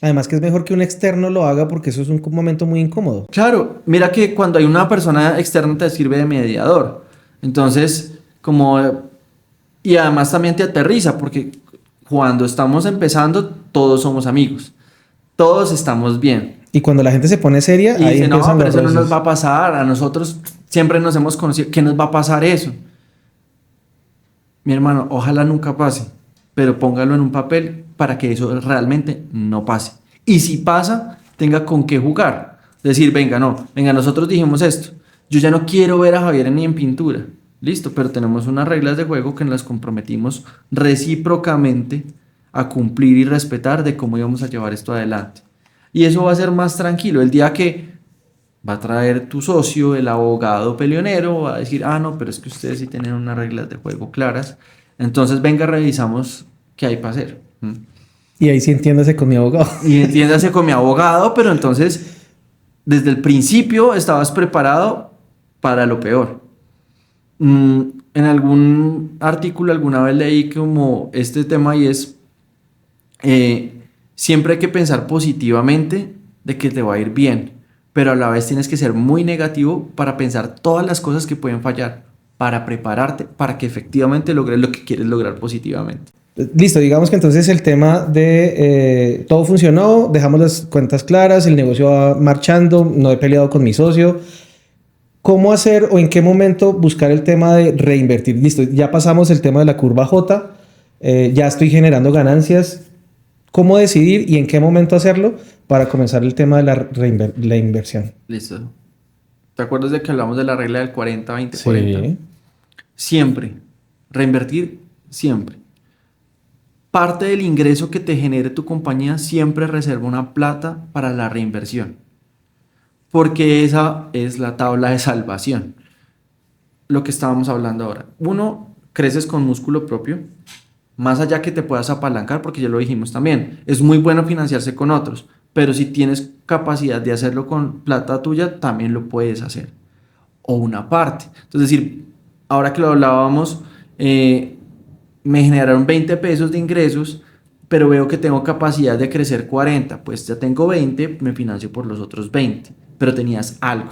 Además que es mejor que un externo lo haga porque eso es un momento muy incómodo. Claro, mira que cuando hay una persona externa te sirve de mediador. Entonces, y además también te aterriza porque cuando estamos empezando todos somos amigos. Todos estamos bien. Y cuando la gente se pone seria, Y ahí dice, no, empiezan pero los eso no roces. nos va a pasar. A nosotros siempre nos hemos conocido. ¿Qué nos va a pasar eso? Mi hermano, ojalá nunca pase, pero póngalo en un papel para que eso realmente no pase. Y si pasa, tenga con qué jugar. Decir, venga, nosotros dijimos esto. Yo ya no quiero ver a Javier ni en pintura. Listo, pero tenemos unas reglas de juego que nos comprometimos recíprocamente a cumplir y respetar de cómo íbamos a llevar esto adelante. Y eso va a ser más tranquilo. El día que va a traer tu socio, el abogado peleonero, va a decir, no, pero es que ustedes sí tienen unas reglas de juego claras. Entonces, venga, revisamos qué hay para hacer. Y ahí sí entiéndase con mi abogado. Y entiéndase con mi abogado, pero entonces, desde el principio estabas preparado para lo peor. En algún artículo alguna vez leí como este tema y es, siempre hay que pensar positivamente de que te va a ir bien, pero a la vez tienes que ser muy negativo para pensar todas las cosas que pueden fallar, para prepararte, para que efectivamente logres lo que quieres lograr positivamente. Listo, digamos que entonces el tema de todo funcionó, dejamos las cuentas claras, el negocio va marchando, no he peleado con mi socio. ¿Cómo hacer o en qué momento buscar el tema de reinvertir? Listo, ya pasamos el tema de la curva J, ya estoy generando ganancias. ¿Cómo decidir y en qué momento hacerlo para comenzar el tema de la inversión? Listo. ¿Te acuerdas de que hablamos de la regla del 40-20-40? Sí. Siempre. Reinvertir, siempre. Parte del ingreso que te genere tu compañía siempre reserva una plata para la reinversión. Porque esa es la tabla de salvación. Lo que estábamos hablando ahora. Uno, creces con músculo propio. Más allá que te puedas apalancar, porque ya lo dijimos también. Es muy bueno financiarse con otros. Pero si tienes capacidad de hacerlo con plata tuya, también lo puedes hacer. O una parte. Entonces, es decir, ahora que lo hablábamos, me generaron 20 pesos de ingresos, pero veo que tengo capacidad de crecer 40. Pues ya tengo 20, me financio por los otros 20. Pero tenías algo.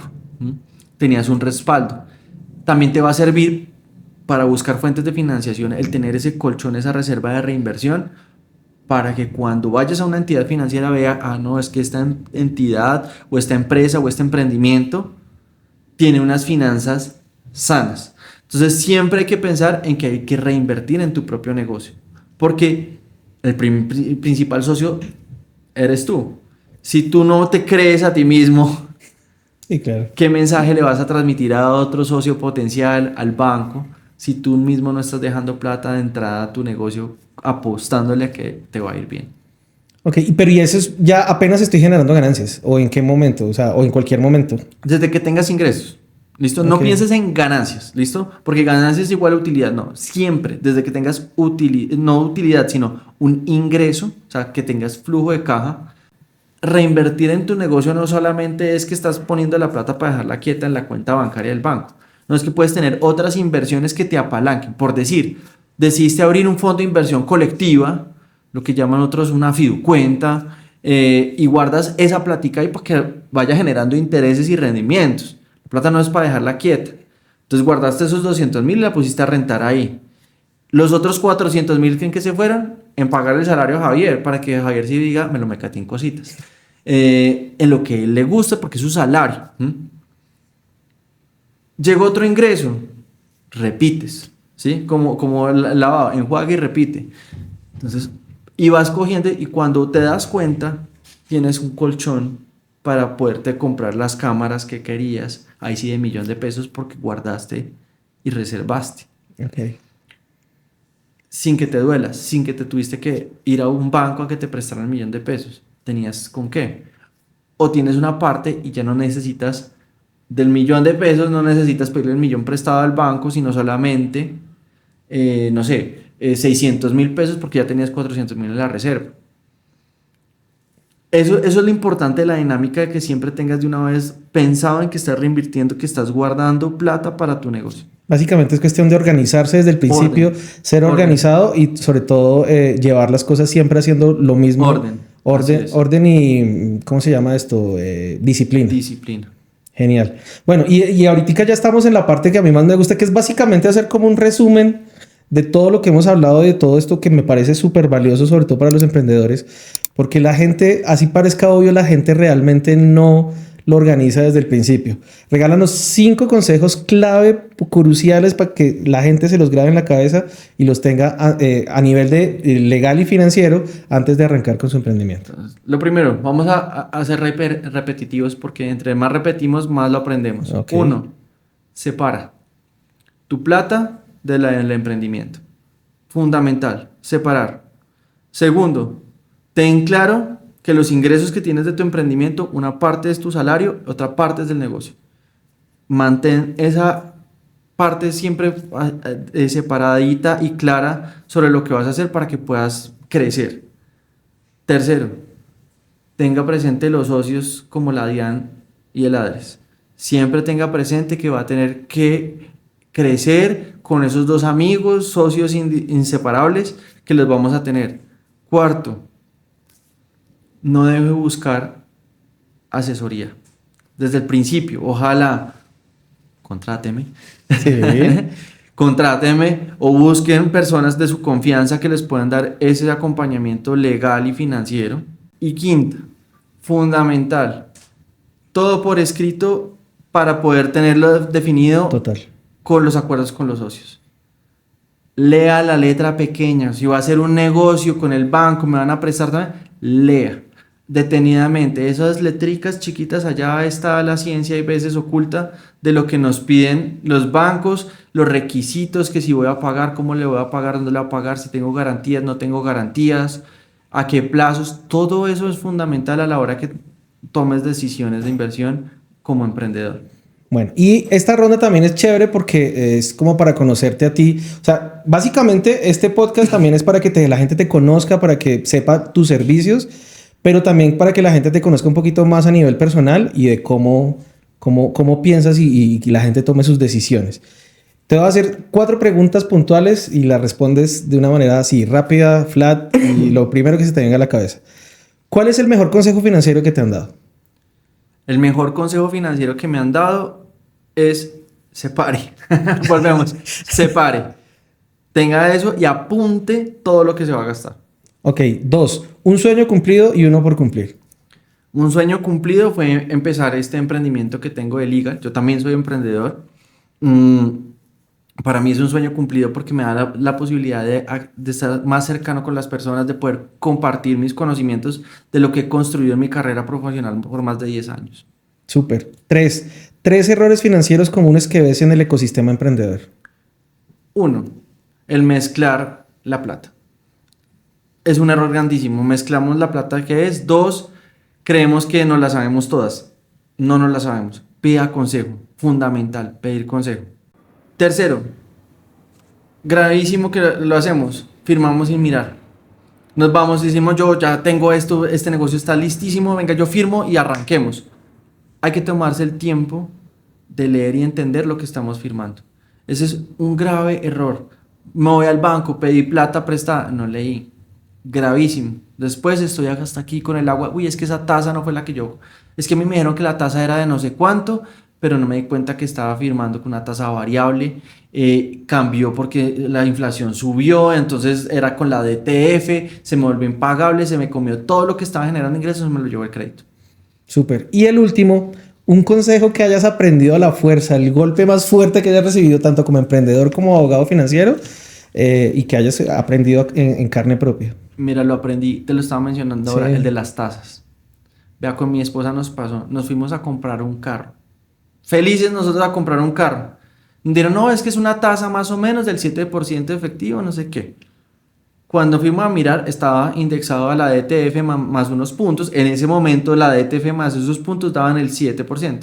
Tenías un respaldo. También te va a servir para buscar fuentes de financiación, el tener ese colchón, esa reserva de reinversión, para que cuando vayas a una entidad financiera vea, no, es que esta entidad o esta empresa o este emprendimiento tiene unas finanzas sanas. Entonces siempre hay que pensar en que hay que reinvertir en tu propio negocio, porque el principal socio eres tú. Si tú no te crees a ti mismo, Sí, claro. ¿qué mensaje le vas a transmitir a otro socio potencial, al banco, si tú mismo no estás dejando plata de entrada a tu negocio apostándole a que te va a ir bien. Ok, pero ¿y eso es ya apenas estoy generando ganancias? ¿O en qué momento? O sea, o en cualquier momento. Desde que tengas ingresos. ¿Listo? No pienses en ganancias, ¿listo? Porque ganancias es igual a utilidad, no. Siempre, desde que tengas no utilidad, sino un ingreso, o sea, que tengas flujo de caja. Reinvertir en tu negocio no solamente es que estás poniendo la plata para dejarla quieta en la cuenta bancaria del banco. No, es que puedes tener otras inversiones que te apalanquen. Por decir, decidiste abrir un fondo de inversión colectiva, lo que llaman otros una fiducuenta, y guardas esa platica ahí para que vaya generando intereses y rendimientos. La plata no es para dejarla quieta. Entonces guardaste esos 200.000 y la pusiste a rentar ahí. Los otros 400.000 ¿en qué se fueron? En pagar el salario a Javier, para que Javier sí diga, me lo mecate en cositas. En lo que a él le gusta, porque es su salario. Llegó otro ingreso, repites, ¿sí? Como el lavado, enjuaga y repite. Entonces, y vas cogiendo, y cuando te das cuenta, tienes un colchón para poderte comprar las cámaras que querías, ahí sí de $1.000.000, porque guardaste y reservaste. Ok. Sin que te duelas, sin que te tuviste que ir a un banco a que te prestaran $1.000.000. ¿Tenías con qué? O tienes una parte y ya no necesitas del $1.000.000, no necesitas pedirle el 1.000.000 prestado al banco, sino solamente, no sé, $600.000 porque ya tenías 400.000 en la reserva. Eso es lo importante de la dinámica, de que siempre tengas de una vez pensado en que estás reinvirtiendo, que estás guardando plata para tu negocio. Básicamente es cuestión de organizarse desde el principio, ser organizado y sobre todo llevar las cosas siempre haciendo lo mismo. Orden y, ¿cómo se llama esto? Disciplina. Disciplina. Genial. Bueno, y ahorita ya estamos en la parte que a mí más me gusta, que es básicamente hacer como un resumen de todo lo que hemos hablado, de todo esto que me parece súper valioso, sobre todo para los emprendedores, porque la gente, así parezca obvio, la gente realmente no lo organiza desde el principio. Regálanos 5 consejos clave, cruciales, para que la gente se los grabe en la cabeza y los tenga a nivel de legal y financiero antes de arrancar con su emprendimiento. Entonces, lo primero, vamos a ser repetitivos, porque entre más repetimos, más lo aprendemos. Okay. 1, separa tu plata del emprendimiento. Fundamental, separar. Segundo, ten claro que los ingresos que tienes de tu emprendimiento, una parte es tu salario, otra parte es del negocio. Mantén esa parte siempre separadita y clara sobre lo que vas a hacer para que puedas crecer. Tercero, tenga presente los socios como la DIAN y el ADRES. Siempre tenga presente que va a tener que crecer con esos 2 amigos, socios inseparables que los vamos a tener. Cuarto, no debe buscar asesoría desde el principio. Ojalá contráteme. Sí. Contráteme o busquen personas de su confianza que les puedan dar ese acompañamiento legal y financiero. Y quinta, fundamental, todo por escrito para poder tenerlo definido. Total. Con los acuerdos con los socios. Lea la letra pequeña. Si va a hacer un negocio con el banco, me van a prestar también, lea detenidamente esas letricas chiquitas. Allá está la ciencia, hay veces oculta, de lo que nos piden los bancos, los requisitos, que si voy a pagar, cómo le voy a pagar, dónde le voy a pagar, si tengo garantías, no tengo garantías, a qué plazos. Todo eso es fundamental a la hora que tomes decisiones de inversión como emprendedor. Bueno, y esta ronda también es chévere porque es como para conocerte a ti. O sea, básicamente este podcast también es para que la gente te conozca, para que sepa tus servicios, pero también para que la gente te conozca un poquito más a nivel personal y de cómo piensas y la gente tome sus decisiones. Te voy a hacer 4 preguntas puntuales y las respondes de una manera así, rápida, flat, y lo primero que se te venga a la cabeza. ¿Cuál es el mejor consejo financiero que te han dado? El mejor consejo financiero que me han dado es separe. Volvemos, separe. Tenga eso y apunte todo lo que se va a gastar. Ok, 2. Un sueño cumplido y uno por cumplir. Un sueño cumplido fue empezar este emprendimiento que tengo de Legal. Yo también soy emprendedor. Para mí es un sueño cumplido porque me da la posibilidad de estar más cercano con las personas, de poder compartir mis conocimientos de lo que he construido en mi carrera profesional por más de 10 años. Súper. 3 errores financieros comunes que ves en el ecosistema emprendedor. Uno, el mezclar la plata. Es un error grandísimo. Mezclamos la plata que es. Dos, creemos que nos la sabemos todas. No nos la sabemos. Pida consejo. Fundamental, pedir consejo. Tercero, gravísimo que lo hacemos. Firmamos sin mirar. Nos vamos y decimos, yo ya tengo esto, este negocio está listísimo, venga, yo firmo y arranquemos. Hay que tomarse el tiempo de leer y entender lo que estamos firmando. Ese es un grave error. Me voy al banco, pedí plata prestada, no leí. Gravísimo. Después estoy hasta aquí con el agua. Uy, es que esa tasa no fue la que yo... Es que a mí me dijeron que la tasa era de no sé cuánto, pero no me di cuenta que estaba firmando con una tasa variable. Cambió porque la inflación subió, entonces era con la DTF, se me volvió impagable, se me comió todo lo que estaba generando ingresos, me lo llevó el crédito. Súper. Y el último, un consejo que hayas aprendido a la fuerza, el golpe más fuerte que hayas recibido tanto como emprendedor como abogado financiero y que hayas aprendido en carne propia. Mira, lo aprendí, te lo estaba mencionando ahora, el de las tasas. Vea, con mi esposa nos pasó, nos fuimos a comprar un carro. Felices nosotros a comprar un carro. Dijeron, no, es que es una tasa más o menos del 7% efectivo, no sé qué. Cuando fuimos a mirar, estaba indexado a la DTF más unos puntos. En ese momento, la DTF más esos puntos daban el 7%.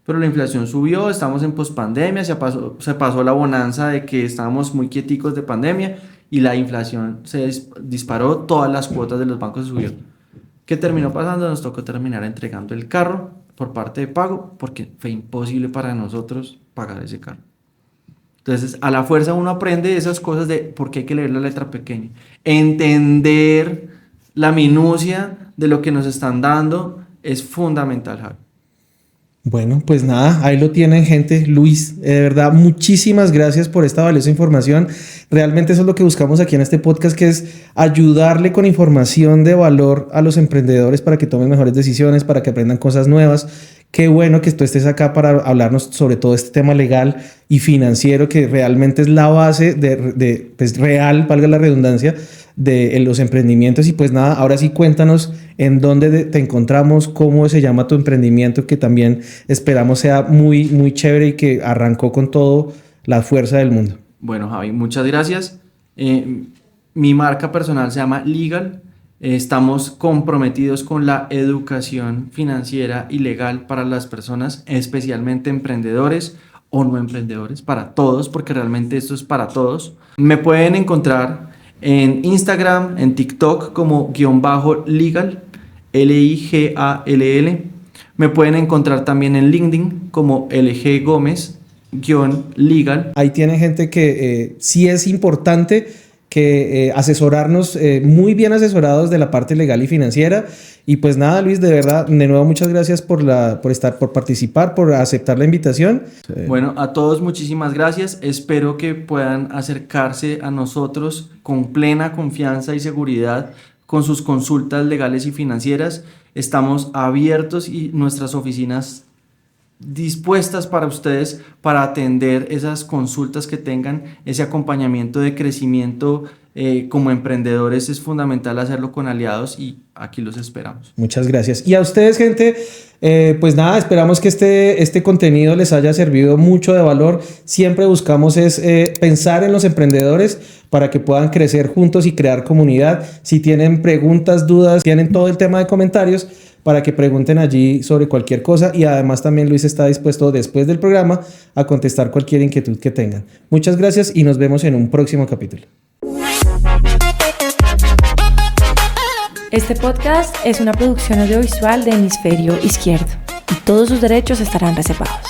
Pero la inflación subió, estamos en pospandemia, se pasó la bonanza de que estábamos muy quieticos de pandemia y la inflación se disparó, todas las cuotas de los bancos se subieron. ¿Qué terminó pasando? Nos tocó terminar entregando el carro por parte de pago porque fue imposible para nosotros pagar ese carro. Entonces, a la fuerza uno aprende esas cosas de por qué hay que leer la letra pequeña. Entender la minucia de lo que nos están dando es fundamental, Javi. Bueno, pues nada, ahí lo tienen, gente. Luis, de verdad, muchísimas gracias por esta valiosa información. Realmente eso es lo que buscamos aquí en este podcast, que es ayudarle con información de valor a los emprendedores para que tomen mejores decisiones, para que aprendan cosas nuevas. Qué bueno que tú estés acá para hablarnos sobre todo este tema legal y financiero, que realmente es la base pues real, valga la redundancia, de los emprendimientos. Y pues nada, ahora sí cuéntanos en dónde te encontramos, cómo se llama tu emprendimiento, que también esperamos sea muy, muy chévere y que arrancó con todo la fuerza del mundo. Bueno, Javi, muchas gracias. Mi marca personal se llama Legal. Estamos comprometidos con la educación financiera y legal para las personas, especialmente emprendedores o no emprendedores, para todos, porque realmente esto es para todos. Me pueden encontrar en Instagram, en TikTok como _legal, LIGALL. Me pueden encontrar también en LinkedIn como LG Gómez _legal. Ahí tienen gente que sí es importante que asesorarnos, muy bien asesorados de la parte legal y financiera. Y pues nada, Luis, de verdad, de nuevo muchas gracias por participar, por aceptar la invitación. Bueno, a todos muchísimas gracias. Espero que puedan acercarse a nosotros con plena confianza y seguridad con sus consultas legales y financieras. Estamos abiertos y nuestras oficinas dispuestas para ustedes para atender esas consultas que tengan, ese acompañamiento de crecimiento como emprendedores. Es fundamental hacerlo con aliados y aquí los esperamos. Muchas gracias. Y a ustedes, gente, pues nada, esperamos que este contenido les haya servido mucho de valor. Siempre buscamos pensar en los emprendedores para que puedan crecer juntos y crear comunidad. Si tienen preguntas, dudas, tienen todo el tema de comentarios para que pregunten allí sobre cualquier cosa, y además también Luis está dispuesto después del programa a contestar cualquier inquietud que tengan. Muchas gracias y nos vemos en un próximo capítulo. Este podcast es una producción audiovisual de Hemisferio Izquierdo y todos sus derechos estarán reservados.